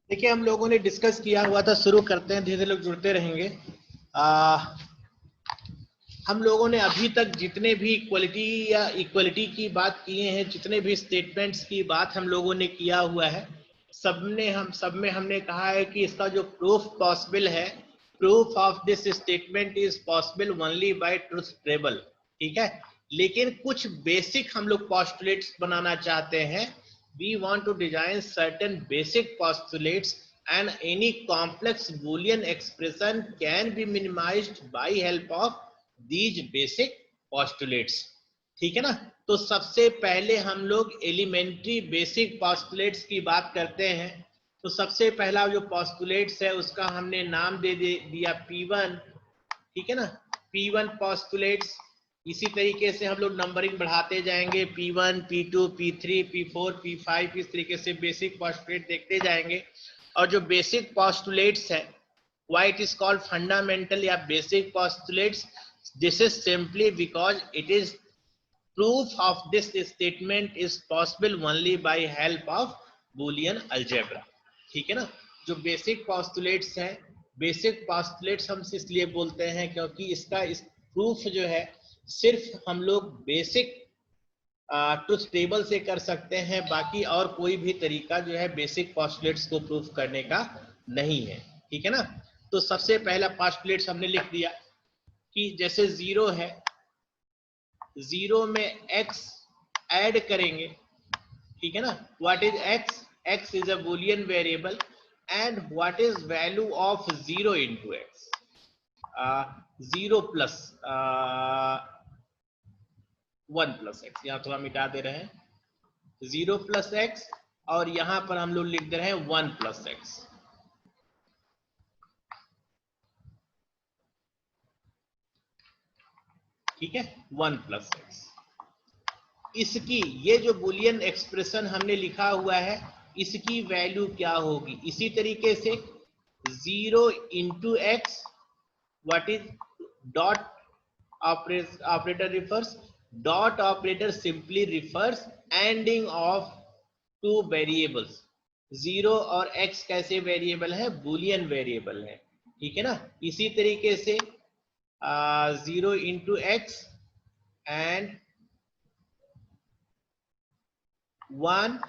देखिए हम लोगों ने डिस्कस किया हुआ था, शुरू करते हैं, धीरे धीरे लोग जुड़ते रहेंगे। हम लोगों ने अभी तक जितने भी इक्वलिटी या इक्वलिटी की बात किए हैं, जितने भी स्टेटमेंट्स की बात हम लोगों ने किया हुआ है, सब में हमने कहा है कि इसका जो प्रूफ पॉसिबल है, proof of this statement is possible only by truth table. ठीक है, लेकिन कुछ बेसिक हम लोग पॉस्टुलेट्स बनाना चाहते हैं। We want to design certain basic postulates and any complex Boolean expression can be minimized by help of these basic postulates। ठीक है ना। तो सबसे पहले हम लोग एलिमेंट्री बेसिक पॉस्टुलेट्स की बात करते हैं। तो सबसे पहला जो पॉस्टुलेट्स है उसका हमने नाम दिया P1। ठीक है ना, P1 पॉस्टुलेट्स। इसी तरीके से हम लोग नंबरिंग बढ़ाते जाएंगे, P1, P2, P3, P4, P5, इस तरीके से बेसिक पॉस्टुलेट देखते जाएंगे। और जो बेसिक पॉस्टुलेट्स है, why it is called fundamental या basic postulates, this is simply because it is proof of this statement is possible only by help of Boolean algebra। ठीक है ना। जो बेसिक पॉस्टुलेट्स हैं, बेसिक पॉस्टुलेट्स हम इसलिए बोलते हैं क्योंकि इसका इस प्रूफ जो है सिर्फ हम लोग बेसिक ट्रुथ टेबल से कर सकते हैं, बाकी और कोई भी तरीका जो है बेसिक पॉस्टुलेट्स को प्रूफ करने का नहीं है। ठीक है ना। तो सबसे पहला पॉस्टुलेट्स हमने लिख दिया कि जैसे जीरो है, जीरो में x ऐड करेंगे। ठीक है ना। What is x? x is a Boolean variable and what is value of zero into x? Zero plus 1 plus x. यहाँ थोड़ा मिटा दे रहे हैं, 0 प्लस एक्स, और यहां पर हम लोग लिख दे रहे हैं 1 प्लस एक्स। ठीक है, 1 प्लस एक्स। इसकी ये जो बुलियन एक्सप्रेशन हमने लिखा हुआ है, इसकी वैल्यू क्या होगी? इसी तरीके से 0 into x, what is dot operator refers, dot operator simply refers anding of two variables. 0 और x कैसे वेरिएबल है? बुलियन वेरिएबल है। ठीक है ना। इसी तरीके से 0 into x and 1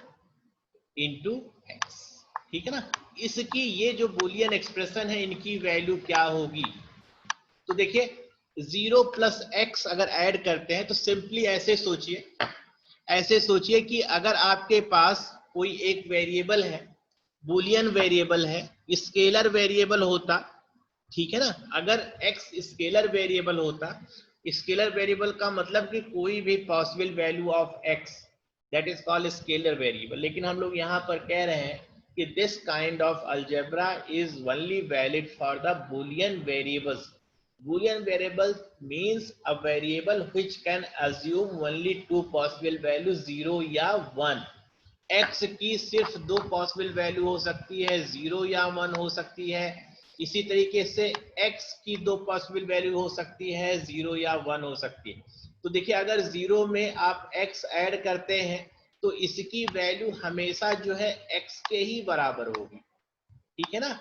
into x. ठीक है ना। इसकी ये जो बुलियन एक्सप्रेशन है, इनकी वैल्यू क्या होगी? तो देखिए 0 प्लस एक्स अगर ऐड करते हैं तो सिंपली ऐसे सोचिए कि अगर आपके पास कोई एक वेरिएबल है, बुलियन वेरिएबल है, स्केलर वेरिएबल होता। ठीक है ना। अगर x स्केलर वेरिएबल होता, स्केलर वेरिएबल का मतलब कि कोई भी possible value of x, that is called scalar variable. लेकिन हम लोग यहाँ पर कह रहे हैं कि this kind of algebra is only valid for the Boolean variables. Boolean variable means a variable which can assume only two possible values, 0 या 1। x की सिर्फ दो पॉसिबल वैल्यू हो सकती है, 0 या 1 हो सकती है। इसी तरीके से x की दो पॉसिबल वैल्यू हो सकती है, 0 या 1 हो सकती है। तो देखिए अगर 0 में आप x ऐड करते हैं तो इसकी वैल्यू हमेशा जो है x के ही बराबर होगी। ठीक है ना।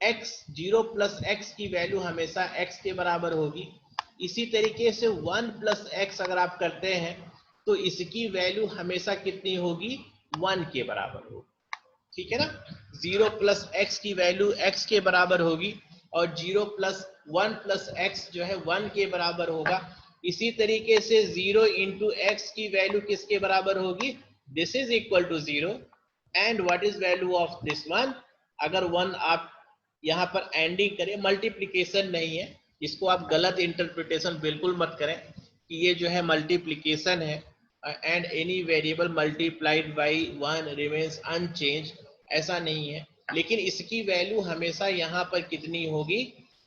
x 0 प्लस एक्स की वैल्यू हमेशा x के बराबर होगी। इसी तरीके से 1 प्लस एक्स अगर आप करते हैं तो इसकी वैल्यू हमेशा कितनी होगी? 1 के बराबर होगी। ठीक है ना। 0 प्लस एक्स की वैल्यू x के बराबर होगी और 0 प्लस 1 प्लस एक्स जो है 1 के बराबर होगा। इसी तरीके से 0 इंटू एक्स की वैल्यू किसके बराबर होगी? This is equal to 0 and what is value of this 1? अगर 1 आप यहाँ पर एंडिंग करें, मल्टीप्लिकेशन नहीं है, इसको आप गलत इंटरप्रिटेशन बिल्कुल मत करें कि ये जो है मल्टीप्लिकेशन है and any variable multiplied by 1 remains unchange, ऐसा नहीं है। लेकिन इसकी वैल्यू हमेशा यहाँ पर कितनी होगी?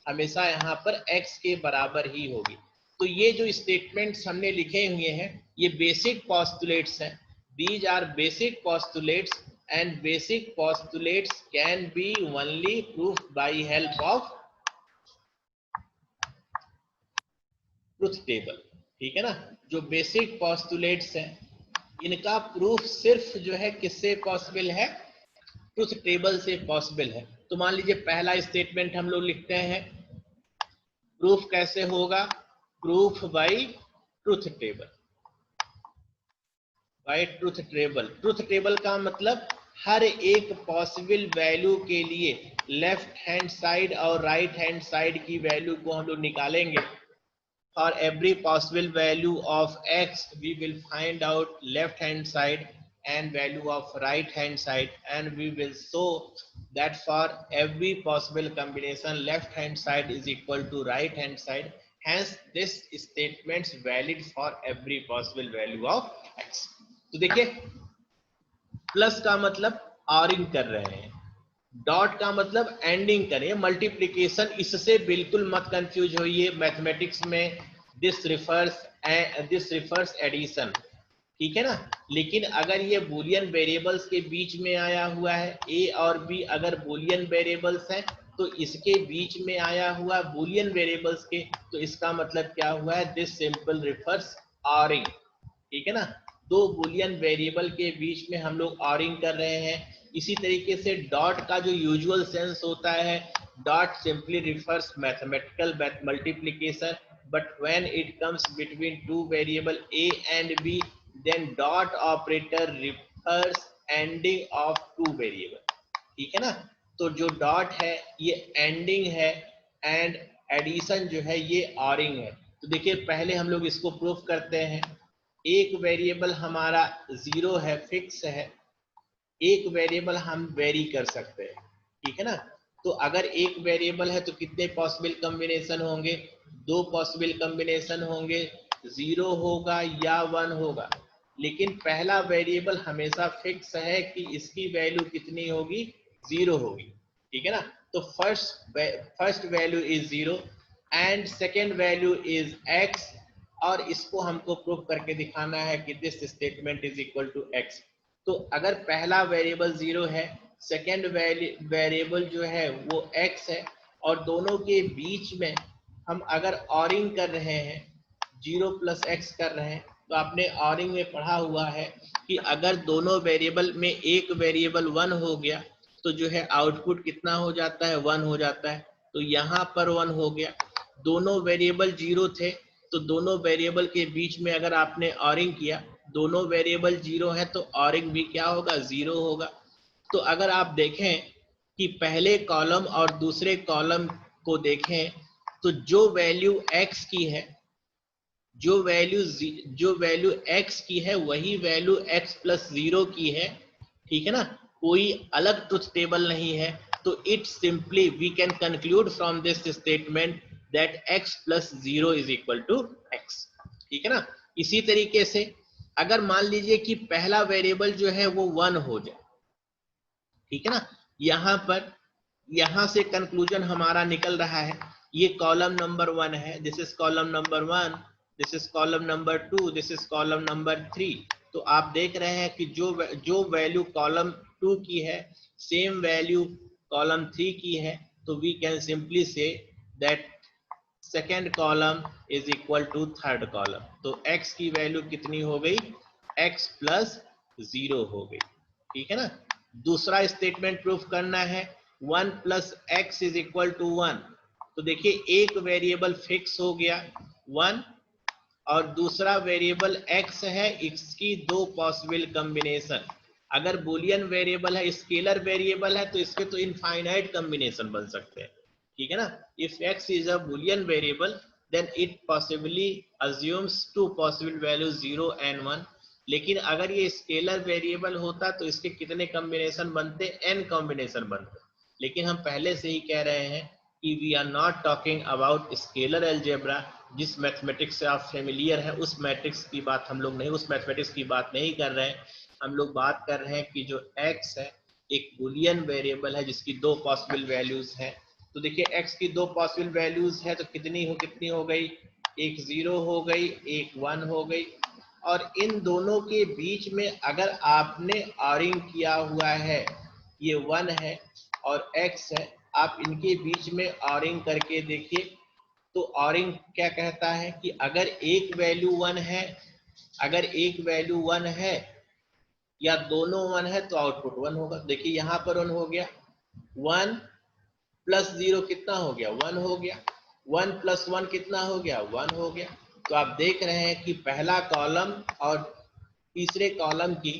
हमेशा यहाँ पर x के बराबर ही होगी। तो ये जो स्टेटमेंट्स हमने लिखे हुए हैं ये बेसिक पॉस्टुलेट्स हैं। These are basic postulates and basic postulates can be only proved by help of truth table। ठीक है ना। जो बेसिक पॉस्टुलेट्स हैं इनका प्रूफ सिर्फ जो है किससे पॉसिबल है? ट्रुथ टेबल से पॉसिबल है। तो मान लीजिए पहला स्टेटमेंट हम लोग लिखते हैं, प्रूफ कैसे होगा, proof by truth table, by truth table. Truth table का मतलब हर एक पॉसिबल वैल्यू के लिए लेफ्ट हैंड साइड और राइट हैंड साइड की वैल्यू को हम लोग निकालेंगे। For every possible value of x, we will find out left hand side and value of right hand side, and we will show that for every possible combination left hand side is equal to right hand side. Hence this statement is valid for every possible value of x. तो देखिए plus का मतलब ORing कर रहे हैं, dot का मतलब ending करें, मल्टीप्लिकेशन, इससे बिल्कुल मत कंफ्यूज होइए मैथमेटिक्स में, दिस रिफर्स एडिशन, ठीक है ना। लेकिन अगर ये बूलियन वेरिएबल्स के बीच में आया हुआ है, ए और बी अगर बूलियन वेरिएबल्स हैं तो इसके बीच में आया हुआ बूलियन वेरिएबल्स के, तो इसका मतलब क्या हुआ है, दिस सिंपल रिफर्स ऑरिंग, ठीक है ना। दो बूलियन वेरिएबल के बीच में हम लोग ऑरिंग कर रहे हैं। इसी तरीके से डॉट का जो यूजुअल सेंस होता है, dot simply refers mathematical multiplication, but when it comes between two variable A and B, then dot operator refers anding of two variable, ठीक है ना। तो जो डॉट है ये एंडिंग है एंड एडिशन जो है ये ऑरिंग है। तो देखिए पहले हम लोग इसको प्रूफ करते हैं। एक वेरिएबल हमारा जीरो है, फिक्स है, एक वेरिएबल हम वेरी कर सकते हैं, ठीक है ना। तो अगर एक वेरिएबल है तो कितने पॉसिबल कॉम्बिनेशन होंगे, दो पॉसिबल कॉम्बिनेशन होंगे, जीरो होगा या वन होगा। लेकिन पहला वेरिएबल हमेशा फिक्स है कि इसकी वैल्यू कितनी होगी, जीरो होगी, ठीक है ना। तो first value is zero and second value is x, और इसको हमको प्रूफ करके दिखाना है कि this statement is equal to x. तो अगर पहला वेरिएबल जीरो है, सेकेंड वेरिएबल जो है वो x है, और दोनों के बीच में हम अगर ऑरिंग कर रहे हैं, जीरो प्लस एक्स कर रहे हैं, तो आपने ऑरिंग में पढ़ा हुआ है कि अगर दोनों वेरिएबल में एक वेरिएबल वन हो गया तो जो है आउटपुट कितना हो जाता है, वन हो जाता है। तो यहाँ पर वन हो गया। दोनों वेरिएबल जीरो थे तो दोनों वेरिएबल के बीच में अगर आपने ऑरिंग किया, दोनों वेरिएबल जीरो है तो ऑरिंग भी क्या होगा, जीरो होगा। तो अगर आप देखें कि पहले कॉलम और दूसरे कॉलम को देखें तो जो वैल्यू x की है, जो वैल्यू x की है वही वैल्यू x प्लस जीरो की है, ठीक है ना। कोई अलग ट्रुथ टेबल नहीं है। तो it simply we can conclude from this statement that x plus zero is equal to x, ठीक है ना। इसी तरीके से अगर मान लीजिए कि पहला वेरिएबल जो है वो वन हो जाए, ठीक है ना, यहां पर, यहां से कंक्लूजन हमारा निकल रहा है, ये कॉलम नंबर वन है, this is column number one, this is column number two, this is column number three. तो आप देख रहे हैं कि जो वैल्यू कॉलम टू की है सेम वैल्यू कॉलम थ्री की है। तो we can simply say that second column is equal to third column. तो x की वैल्यू कितनी हो गई, x प्लस जीरो हो गई, ठीक है ना। दूसरा स्टेटमेंट प्रूफ करना है, one plus x is equal to one. तो देखिए एक वेरिएबल फिक्स हो गया वन, और दूसरा वेरिएबल x है, इसकी दो पॉसिबल कॉम्बिनेशन। अगर बूलियन वेरिएबल है, स्केलर वेरिएबल है, तो इसके तो इनफाइनाइट कॉम्बिनेशन बन सकते हैं, ठीक है ना। If x is a boolean variable then it possibly assumes two possible values 0 and 1। लेकिन अगर ये स्केलर वेरिएबल होता तो इसके कितने कॉम्बिनेशन बनते, n कॉम्बिनेशन बनते। लेकिन हम पहले से ही कह रहे हैं कि we are not talking about scalar algebra. जिस मैथमेटिक्स से आप फेमिलियर हैं उस मैट्रिक्स की बात हम लोग नहीं, उस मैथमेटिक्स की बात नहीं कर रहे हैं। हम लोग बात कर रहे हैं कि जो x है एक बूलियन वेरिएबल है जिसकी दो पॉसिबल वैल्यूज हैं। तो देखिए x की दो पॉसिबल वैल्यूज है तो कितनी हो गई, एक जीरो हो गई, एक वन हो गई। और इन दोनों के बीच में अगर आपने ऑरिंग किया हुआ है, ये वन है और x है, आप इनके बीच में ऑरिंग करके देखिए। तो ऑरिंग क्या कहता है कि अगर एक वैल्यू वन है, अगर एक वैल्यू वन है या दोनों 1 है तो आउटपुट 1 होगा। देखिए यहाँ पर 1 हो गया, 1 प्लस 0 कितना हो गया, 1 हो गया, 1 प्लस 1 कितना हो गया, 1 हो गया। तो आप देख रहे हैं कि पहला कॉलम और तीसरे कॉलम की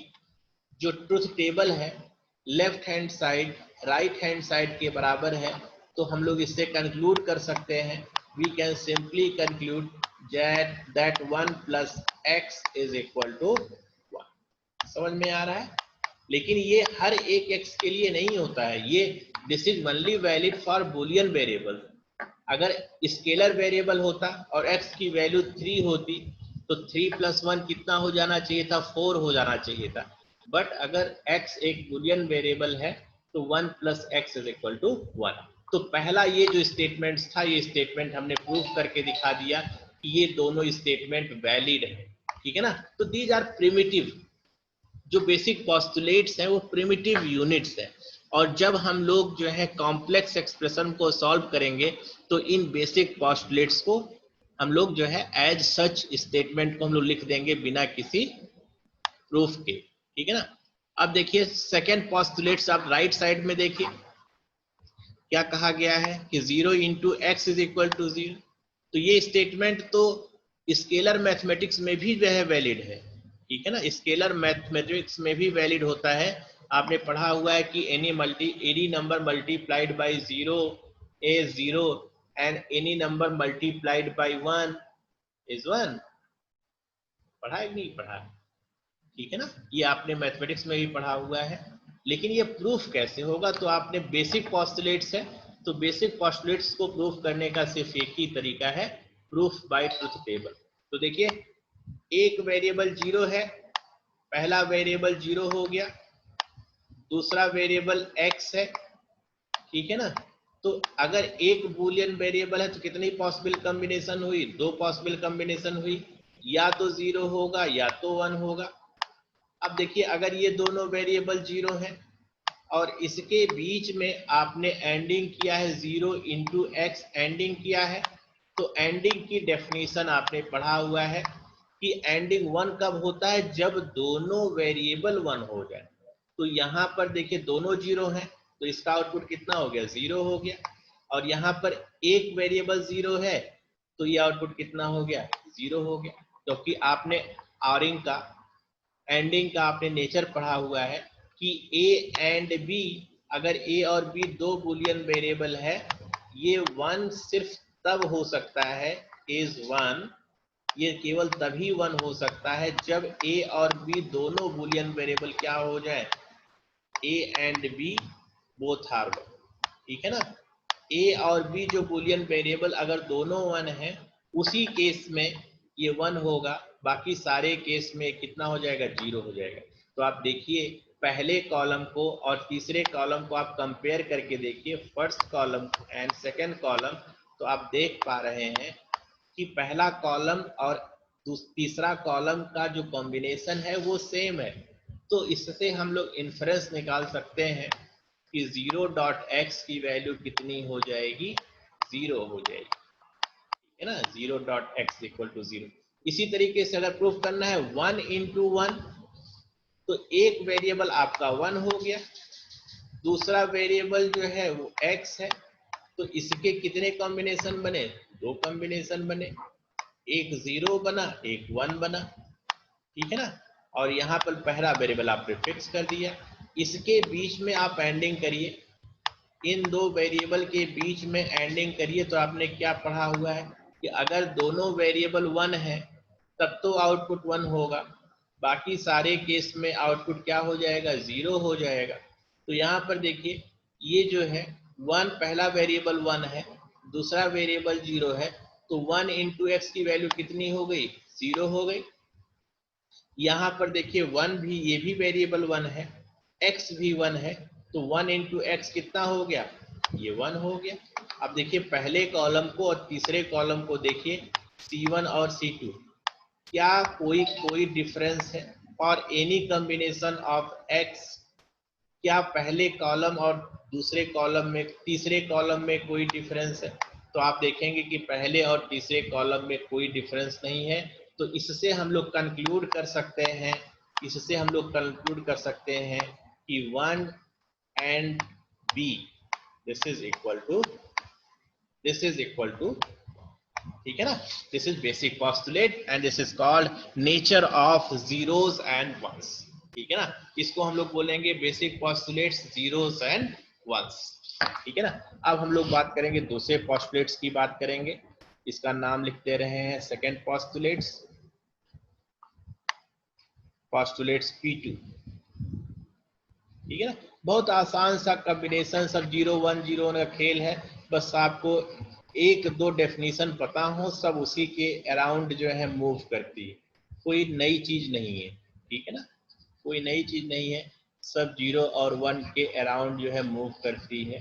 जो ट्रुथ टेबल है left hand side right hand side के बराबर है। तो हम लोग इससे कंक्लूड कर सकते हैं, we can simply conclude that 1 plus x is equal to 1। समझ में आ रहा है? लेकिन ये हर एक x के लिए नहीं होता है, ये this is only valid for Boolean variable. अगर स्केलर वेरिएबल होता और x की वैल्यू 3 होती तो 3 प्लस 1 कितना हो जाना चाहिए था, 4 हो जाना चाहिए था। बट अगर x एक बुलियन वेरिएबल है तो 1 plus x is equal to 1। तो पहला ये जो स्टेटमेंट था, ये स्टेटमेंट हमने प्रूव करके दिखा दिया कि ये दोनों स्टेटमेंट वैलिड है। ठीक है ना? तो दीज आर प्रिमिटिव, जो बेसिक पोस्टुलेट्स हैं वो प्रिमिटिव यूनिट्स है। और जब हम लोग जो है कॉम्प्लेक्स एक्सप्रेशन को सॉल्व करेंगे तो इन बेसिक पोस्टुलेट्स को हम लोग जो है एज सच स्टेटमेंट को हम लोग लिख देंगे बिना किसी प्रूफ के। ठीक है ना? अब देखिए सेकेंड पोस्टुलेट्स, आप राइट साइड में देखिए क्या कहा गया है कि 0 into x is equal to 0। तो ये स्टेटमेंट तो स्केलर मैथमेटिक्स में भी जो है वैलिड है। ठीक है ना? स्केलर मैथमेटिक्स में भी वैलिड होता है। आपने पढ़ा हुआ है कि any number multiplied by 0 is 0 and any number multiplied by 1 is 1। पढ़ा है कि नहीं पढ़ा? ठीक है ना? ये आपने मैथमेटिक्स में भी पढ़ा हुआ है। लेकिन ये प्रूफ कैसे होगा? तो आपने बेसिक पोस्टुलेट्स है, तो बेसिक पोस्टुलेट्स को प्रूफ करने का सिर्फ एक ही तरीका है, प्रूफ बाय ट्रुथ टेबल। तो देखिए एक वेरिएबल 0 है, पहला वेरिएबल 0 हो गया, दूसरा वेरिएबल x है। ठीक है ना? तो अगर एक बूलियन वेरिएबल है तो कितनी पॉसिबल कॉम्बिनेशन हुई, 2 पॉसिबल कॉम्बिनेशन हुई, या तो 0 होगा या तो 1 होगा। अब देखिए अगर ये दोनों वेरिएबल 0 हैं और इसके बीच में आपने एंडिंग किया है 0 इंटू एक्स एंडिंग किया है, तो एंडिंग की डेफिनेशन आपने पढ़ा हुआ है कि एंडिंग 1 कब होता है, जब दोनों वेरिएबल 1 हो जाए। तो यहाँ पर देखिए दोनों 0 हैं तो इसका आउटपुट कितना हो गया, 0 हो गया। और यहाँ पर एक वेरिएबल 0 है तो ये आउटपुट कितना हो गया, 0 हो गया। क्योंकि आपने आरिंग का एंडिंग का आपने नेचर पढ़ा हुआ है कि a एंड b, अगर a और b दो बुलियन वेरिएबल है, ये 1 सिर्फ तब हो सकता है, इज 1, ये केवल तभी 1 हो सकता है जब a और b दोनों बुलियन वेरिएबल क्या हो जाए, a and b both are 1। ठीक है ना? a और b जो बुलियन वेरिएबल अगर दोनों 1 है, उसी केस में ये 1 होगा, बाकी सारे केस में कितना हो जाएगा, 0 हो जाएगा। तो आप देखिए पहले कॉलम को और तीसरे कॉलम को आप कंपेयर करके देखिए, first column and second column, तो आप देख पा रहे हैं कि पहला कॉलम और तीसरा कॉलम का जो कॉम्बिनेशन है वो सेम है। तो इससे हम लोग इन्फरेंस निकाल सकते हैं कि 0.x की वैल्यू कितनी हो जाएगी, 0 हो जाएगी। है ना? 0.x equal to 0। इसी तरीके से अगर प्रूफ करना है 1 इंटू 1, तो एक वेरिएबल आपका 1 हो गया, दूसरा वेरिएबल जो है वो x है, तो इसके कितने कॉम्बिनेशन बने, 2 कॉम्बिनेशन बने, एक 0 बना एक 1 बना। ठीक है ना? और यहाँ पर पहला वेरिएबल आपने फिक्स कर दिया, इसके बीच में आप एंडिंग करिए, इन दो वेरिएबल के बीच में एंडिंग करिए। तो आपने क्या पढ़ा हुआ है कि अगर दोनों वेरिएबल 1 है तब तो आउटपुट 1 होगा, बाकी सारे केस में आउटपुट क्या हो जाएगा, 0 हो जाएगा। तो यहाँ पर देखिए ये जो है 1, पहला वेरिएबल 1 है, दूसरा वेरिएबल 0 है, तो 1 इंटू एक्स की वैल्यू कितनी हो गई, 0 हो गई। यहाँ पर देखिए 1 भी, ये भी वेरिएबल 1 है, x भी 1 है, तो 1 इंटू एक्स कितना हो गया, ये 1 हो गया। अब देखिए पहले कॉलम को और तीसरे कॉलम को देखिए, C1 और C2, क्या कोई डिफरेंस है for any combination of x? क्या पहले कॉलम और दूसरे कॉलम में, तीसरे कॉलम में कोई डिफरेंस है? तो आप देखेंगे कि पहले और तीसरे कॉलम में कोई डिफरेंस नहीं है। तो इससे हम लोग कंक्लूड कर सकते हैं इससे हम लोग कंक्लूड कर सकते हैं कि 1 and b this is equal to ठीक है ना, this is basic postulate and this is called nature of zeros and ones. ठीक है ना, इसको हम लोग बोलेंगे basic postulates zeros and ones. ठीक है ना, अब हम लोग बात करेंगे दूसरे पोस्टुलेट्स की बात करेंगे। इसका नाम लिखते रहे हैं सेकंड पोस्टुलेट्स, पोस्टुलेट्स P2। ठीक है ना, बहुत आसान सा कॉम्बिनेशन, सब 0 1 0 का खेल है। बस आपको एक दो डेफिनेशन पता हो, सब उसी के अराउंड जो है मूव करती है, कोई नई चीज नहीं है। ठीक है ना, कोई नई चीज नहीं है, सब 0 और 1 के अराउंड जो है मूव करती है।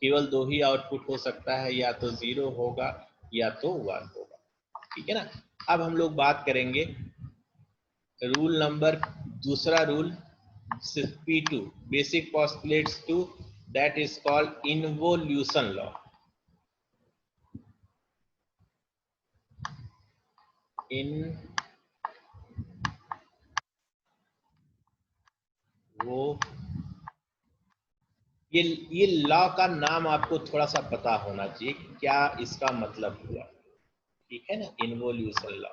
केवल दो ही आउटपुट हो सकता है, या तो 0 होगा या तो 1 होगा। ठीक है ना, अब हम लोग बात करेंगे रूल नंबर, दूसरा rule P2 basic postulates 2, that is called involution law। ये लॉ का नाम आपको थोड़ा सा पता होना चाहिए, क्या इसका मतलब हुआ। ठीक है ना, इन्वोल्यूशन लॉ।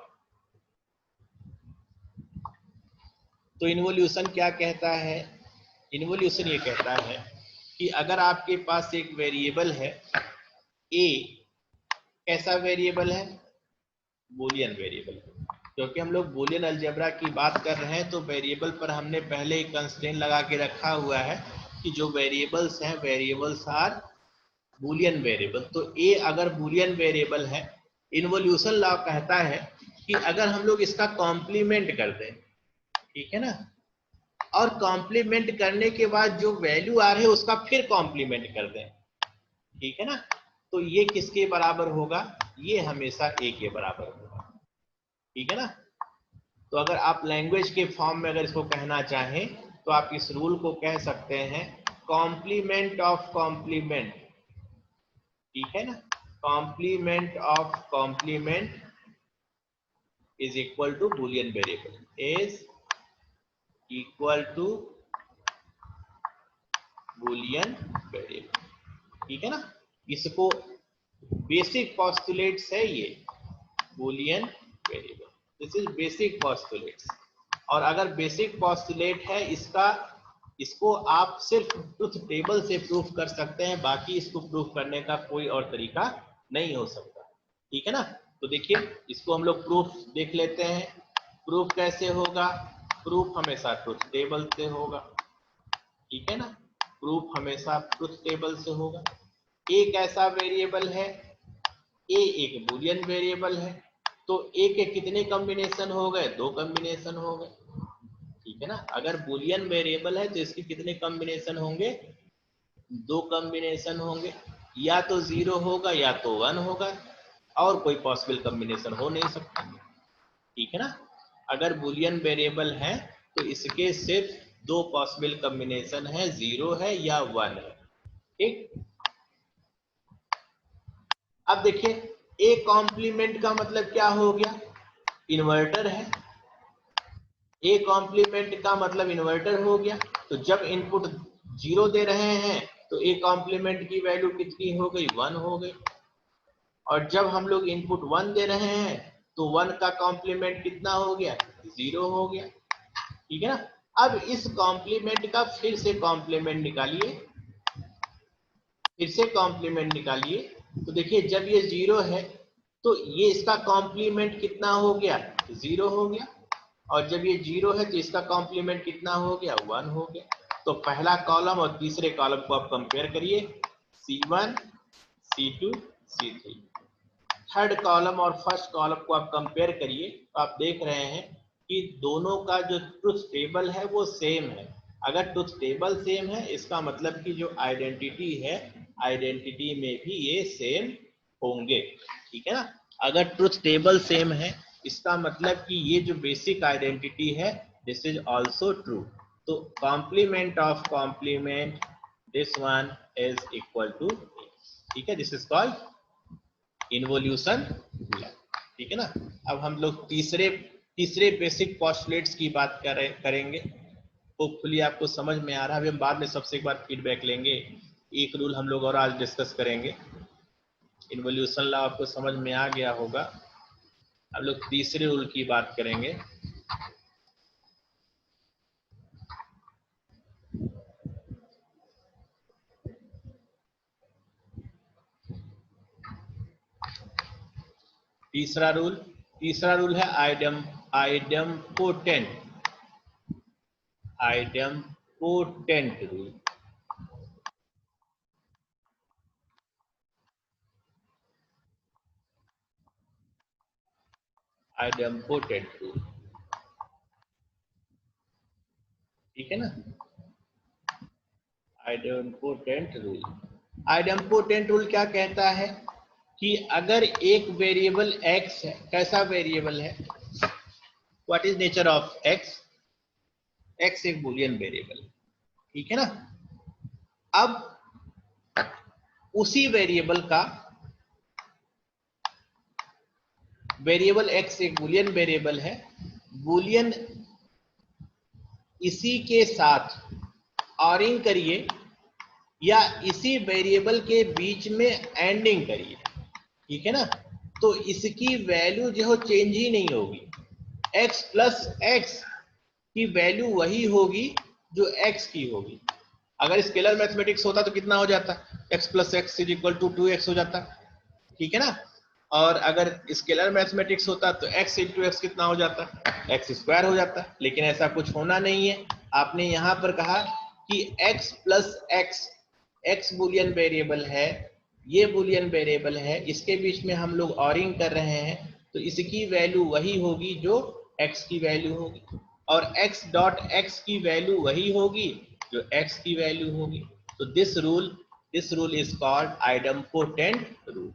तो इन्वोल्यूशन क्या कहता है? इन्वोल्यूशन ये कहता है कि अगर आपके पास एक वेरिएबल है ए, कैसा वेरिएबल है? Boolean variable. क्योंकि हम लोग बूलियन अलजेब्रा की बात कर रहे हैं, तो वेरिएबल पर हमने पहले ही कंस्ट्रेंट लगा के रखा हुआ है कि जो वेरिएबल्स हैं, वेरिएबल्स आर बूलियन वेरिएबल। तो ए अगर बूलियन वेरिएबल है, इन्वोल्यूशन लॉ कहता है कि अगर हम लोग इसका कॉम्प्लीमेंट कर दें, ठीक है ना, और कॉम्प्लीमेंट करने के बाद जो वैल्यू आ रही है उसका फिर कॉम्प्लीमेंट कर दें, ठीक है ना, तो ये किसके बराबर होगा? ये हमेशा ए के बराबर होगा। ठीक है ना, तो अगर आप लैंग्वेज के फॉर्म में अगर इसको कहना चाहें तो आप इस रूल को कह सकते हैं कॉम्प्लीमेंट ऑफ कॉम्प्लीमेंट। ठीक है ना, complement of complement is equal to boolean variable, is equal to boolean variable। ठीक है ना, इसको बेसिक पोस्टुलेट्स है ये boolean variable, this is basic postulates. और अगर बेसिक पोस्टुलेट है इसको आप सिर्फ ट्रुथ टेबल से प्रूफ कर सकते हैं, बाकी इसको प्रूफ करने का कोई और तरीका नहीं हो सकता। ठीक है ना, तो देखिए इसको हम लोग प्रूफ देख लेते हैं। प्रूफ कैसे होगा? प्रूफ हमेशा ट्रुथ टेबल से होगा। ठीक है ना, प्रूफ हमेशा ट्रुथ टेबल से होगा। ए कैसा वेरिएबल है? ए एक बूलियन वेरिएबल है, तो ए के कितने कॉम्बिनेशन हो गए? 2 कॉम्बिनेशन हो गए। ठीक है ना, अगर बूलियन वेरिएबल है तो इसके कितने कॉम्बिनेशन होंगे? 2 कॉम्बिनेशन होंगे, या तो 0 होगा या तो 1 होगा, और कोई पॉसिबल कॉम्बिनेशन हो नहीं सकता। ठीक है ना, अगर बूलियन वेरिएबल है तो इसके सिर्फ 2 पॉसिबल कॉम्बिनेशन है, 0 है या 1 है। ठीक, अब देखिए ए कॉम्प्लीमेंट का मतलब क्या हो गया? इन्वर्टर है। ए कॉम्प्लीमेंट का मतलब इन्वर्टर हो गया, तो जब इनपुट 0 दे रहे हैं तो ए कॉम्प्लीमेंट की वैल्यू कितनी हो गई? 1 हो गई। और जब हम लोग इनपुट 1 दे रहे हैं तो 1 का कॉम्प्लीमेंट कितना हो गया? 0 हो गया। ठीक है ना, अब इस कॉम्प्लीमेंट का फिर से कॉम्प्लीमेंट निकालिए, फिर से कॉम्प्लीमेंट निकालिए, तो देखिए जब ये 0 है तो ये इसका कॉम्प्लीमेंट कितना हो गया? 0 हो गया। और जब ये 0 है तो इसका कॉम्प्लीमेंट कितना हो गया? 1 हो गया। तो पहला कॉलम और तीसरे कॉलम को आप कंपेयर करिए, C1 C2 C3। Third column और फर्स्ट कॉलम को आप कंपेयर करिए, तो आप देख रहे हैं कि दोनों का जो ट्रुथ टेबल है वो सेम है। अगर ट्रुथ टेबल सेम है, इसका मतलब कि जो आइडेंटिटी है, आइडेंटिटी में भी ये सेम होंगे। ठीक है ना, अगर ट्रुथ टेबल सेम है, इसका मतलब कि ये जो बेसिक आइडेंटिटी है, दिस इज आल्सो ट्रू। तो complement of complement, this one is equal to. ठीक है, दिस इज कॉल्ड इन्वोल्यूशन। ठीक है ना, अब हम लोग तीसरे तीसरे बेसिक पोस्टुलेट्स की बात करेंगे। होपफुली आपको समझ में आ रहा है। अभी हम बाद में सबसे एक बार फीडबैक लेंगे। एक रूल हम लोग और आज डिस्कस करेंगे। इन्वोल्यूशन लॉ आपको समझ में आ गया होगा। हम लोग तीसरे रूल की बात करेंगे। तीसरा रूल है आइडेम्पोटेंट रूल। आइडेम्पोटेंट रूल, ठीक है ना। आइडेम्पोटेंट रूल क्या कहता है कि अगर एक वेरिएबल x है, कैसा वेरिएबल है, what is nature of x? x एक बूलियन वेरिएबल, ठीक है ना। अब उसी वेरिएबल x एक बूलियन वेरिएबल है, बूलियन इसी के साथ ऑरिंग करिए या इसी वेरिएबल के बीच में एंडिंग करिए, ठीक है ना। तो इसकी वैल्यू जो चेंज ही नहीं होगी। x प्लस एक्स की वैल्यू वही होगी जो x की होगी। अगर स्केलर मैथमेटिक्स होता तो कितना हो जाता? x plus x is equal to 2x हो जाता, ठीक है ना। और अगर स्केलर मैथमेटिक्स होता तो x इंटू एक्स कितना हो जाता? x स्क्वायर हो जाता। लेकिन ऐसा कुछ होना नहीं है। आपने यहाँ पर कहा कि x plus x, x Boolean variable है, ये बूलियन वेरिएबल है, इसके बीच में हम लोग ऑरिंग कर रहे हैं, तो इसकी वैल्यू वही होगी जो x की वैल्यू होगी, और x डॉट x की वैल्यू वही होगी जो x की वैल्यू होगी। तो this rule is called idempotent rule,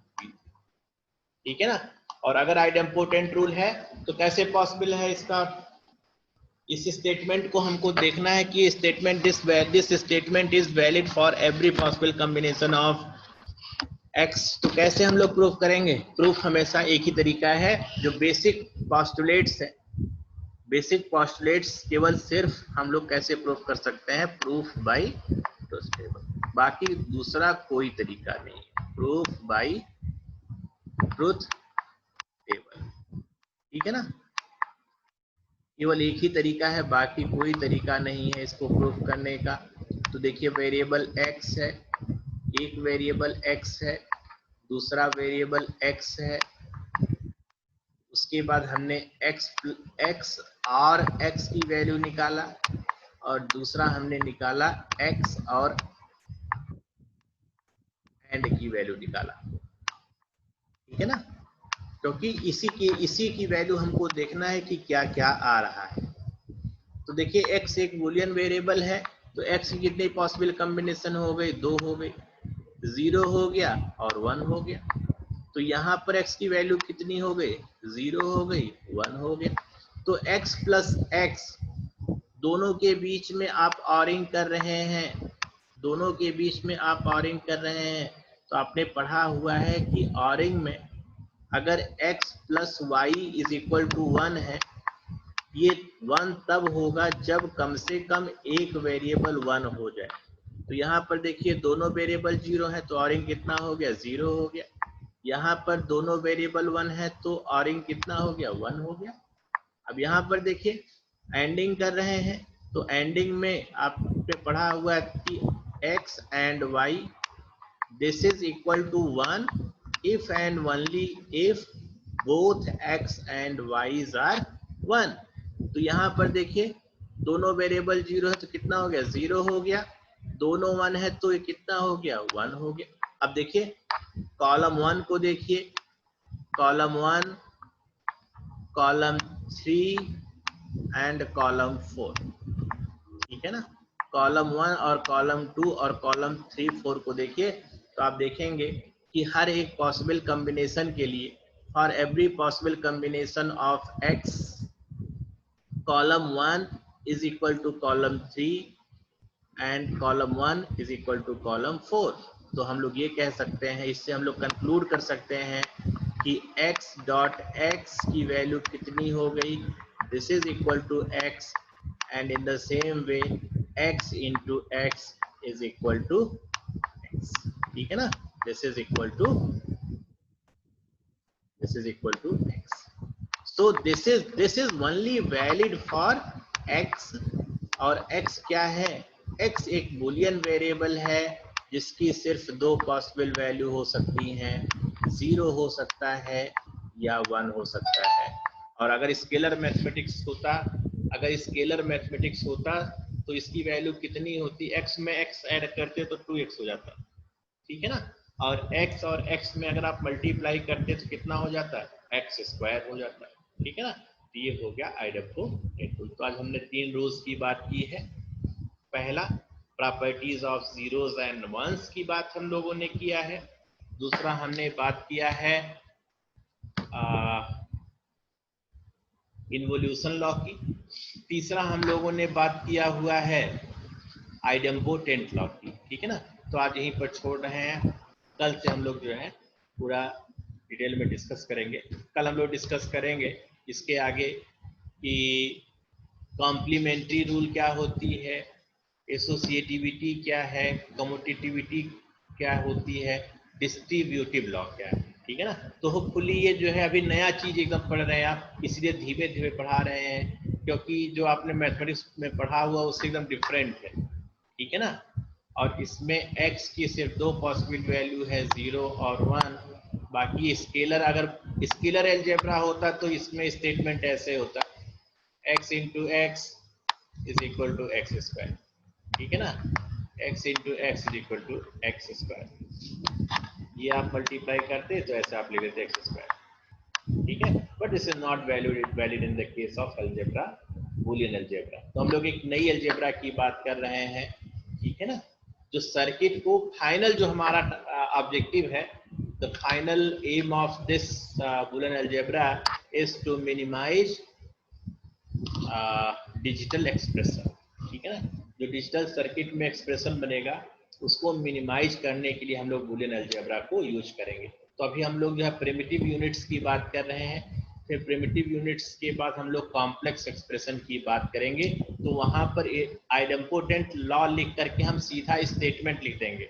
ठीक है ना। और अगर आइडेम्पोटेंट रूल है तो कैसे पॉसिबल है इसका? इस स्टेटमेंट को हमको देखना है कि statement this statement is valid for every possible combination of x। तो कैसे हम लोग प्रूफ करेंगे? प्रूफ हमेशा एक ही तरीका है, जो बेसिक पॉस्टुलेट्स है। बेसिक पॉस्टुलेट्स केवल सिर्फ हम लोग कैसे प्रूफ कर सकते हैं? Proof by truth table. बाकी दूसरा कोई तरीका नहीं है। प्रूफ बाय ट्रुथ टेबल, ठीक है ना। केवल एक ही तरीका है, बाकी कोई तरीका नहीं है इसको प्रूफ करने का। तो देखिए वेरिएबल x है, एक वेरिएबल x है, दूसरा वेरिएबल x है, उसके बाद हमने x और x की वैल्यू निकाला, और दूसरा हमने निकाला x और एंड की वैल्यू निकाला, ठीक है ना। क्योंकि इसी की वैल्यू हमको देखना है कि क्या क्या आ रहा है। तो देखिए x एक बूलियन वेरिएबल है, तो x की कितनी पॉसिबल कॉम्बिनेशन हो गई? 2 हो गई। 0 हो गया और 1 हो गया। तो यहाँ पर x की वैल्यू कितनी हो गई? 0 हो गई, 1 हो गया। तो x प्लस एक्स, दोनों के बीच में आप ऑरिंग कर रहे हैं, दोनों के बीच में आप ऑरिंग कर रहे हैं। तो आपने पढ़ा हुआ है कि ऑरिंग में अगर x plus y is equal to 1 है, ये 1 तब होगा जब कम से कम एक वेरिएबल 1 हो जाए। तो यहाँ पर देखिए दोनों वेरिएबल 0 है, तो ऑरिंग कितना हो गया? 0 हो गया। यहाँ पर दोनों वेरिएबल 1 है, तो ऑरिंग कितना हो गया? 1 हो गया। अब यहाँ पर देखिए एंडिंग कर रहे हैं, तो एंडिंग में आपने पढ़ा हुआ है कि x and y this is equal to 1 if and only if both x and y's are 1। तो यहाँ पर देखिए दोनों वेरिएबल 0 है, तो कितना हो गया? 0 हो गया। दोनों 1 है, तो ये कितना हो गया? 1 हो गया। अब देखिए कॉलम 1 को देखिए, कॉलम 1, कॉलम 3 एंड कॉलम 4, ठीक है ना। कॉलम 1 और कॉलम 2 और कॉलम 3, 4 को देखिए, तो आप देखेंगे कि हर एक पॉसिबल कॉम्बिनेशन के लिए, for every possible combination of x, column 1 is equal to column 3 and column 1 is equal to column 4। तो हम लोग ये कह सकते हैं, इससे हम लोग कंक्लूड कर सकते हैं कि x डॉट x की वैल्यू कितनी हो गई? this is equal to x, and in the same way x into x is equal to x, ठीक है ना, this is equal to x. So this is only valid for x, और x क्या है, x एक Boolean variable है जिसकी सिर्फ दो पॉसिबल वैल्यू हो सकती हैं, 0 हो सकता है या 1 हो सकता है। और अगर स्केलर मैथमेटिक्स होता तो इसकी वैल्यू कितनी होती, x में x ऐड करते तो 2x हो जाता, ठीक है ना, और x में अगर आप मल्टीप्लाई करते तो कितना हो जाता है, x स्क्वायर हो जाता है, ठीक है ना। तो ये हो गया आइडेम्पोटेंट रूल। तो आज हमने 3 रूल्स की बात की है। पहला properties of zeros and ones की बात हम लोगों ने किया है। दूसरा हमने बात किया है इन्वोल्यूशन लॉ की। तीसरा हम लोगों ने बात किया हुआ है आइडेम्पोटेंट लॉ की, ठीक है ना। तो आज यहीं पर छोड़ रहे हैं, कल से हम लोग जो है पूरा डिटेल में डिस्कस करेंगे। कल हम लोग डिस्कस करेंगे इसके आगे कि कॉम्प्लीमेंट्री रूल क्या होती है, एसोसिएटिविटी क्या है, कम्यूटेटिविटी क्या होती है, डिस्ट्रीब्यूटिव लॉ क्या है, ठीक है ना। तो होपफुली ये जो है अभी नया चीज एकदम पढ़ रहे हैं आप, इसलिए धीरे धीरे पढ़ा रहे हैं, क्योंकि जो आपने मैथमेटिक्स में पढ़ा हुआ उससे एकदम डिफरेंट है, ठीक है ना। और इसमें x की सिर्फ दो पॉसिबल वैल्यू है, 0 और 1। बाकी स्केलर, अगर स्केलर अलजेब्रा होता तो इसमें स्टेटमेंट ऐसे होता, x into x is equal to x square, ठीक है ना, x into x is equal to x square. ये आप मल्टीप्लाई करते तो ऐसे आप ले लेते एक्स स्क्वायर, ठीक है। But this is not valid in the case of algebra, Boolean algebra. तो हम लोग एक नई अलजेब्रा की बात कर रहे हैं, ठीक है ना, जो सर्किट को फाइनल, जो हमारा ऑब्जेक्टिव है, the final aim of this Boolean algebra is to minimize digital expression, ठीक है ना। जो डिजिटल सर्किट में एक्सप्रेशन बनेगा उसको मिनिमाइज करने के लिए हम लोग बूलियन अलजेब्रा को यूज करेंगे। तो अभी हम लोग जो है प्रिमिटिव यूनिट्स की बात कर रहे हैं, फिर प्रिमिटिव यूनिट्स के बाद हम लोग कॉम्प्लेक्स एक्सप्रेशन की बात करेंगे। तो वहां पर आइडेम्पोटेंट लॉ लिख करके हम सीधा स्टेटमेंट लिख देंगे,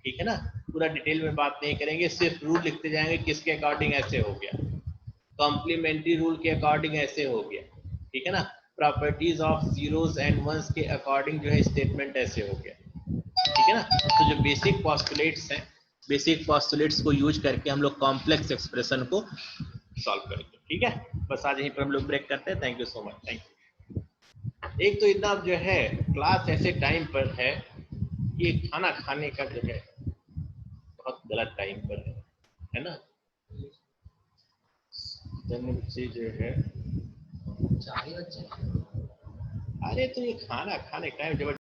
ठीक है ना। पूरा डिटेल में बात नहीं करेंगे, सिर्फ रूल लिखते जाएंगे, किसके अकॉर्डिंग ऐसे हो गया, कॉम्प्लीमेंट्री रूल के अकॉर्डिंग ऐसे हो गया, ठीक है ना। Properties of zeros and ones के अकॉर्डिंग जो है स्टेटमेंट ऐसे हो गया, ठीक है ना। तो जो बेसिक पॉस्टुलेट्स हैं, बेसिक पॉस्टुलेट्स को यूज करके हम लोग कॉम्प्लेक्स एक्सप्रेशन को सॉल्व करेंगे, ठीक है। बस आज यहीं पर हम लोग ब्रेक करते हैं। Thank you so much, thank you. एक तो इतना जो है क्लास ऐसे टाइम पर है, ये खाना खाने का जो है बहुत गलत टाइम पर है ना। बच्चे जो है, अरे तो ये खाना खाने का टाइम जब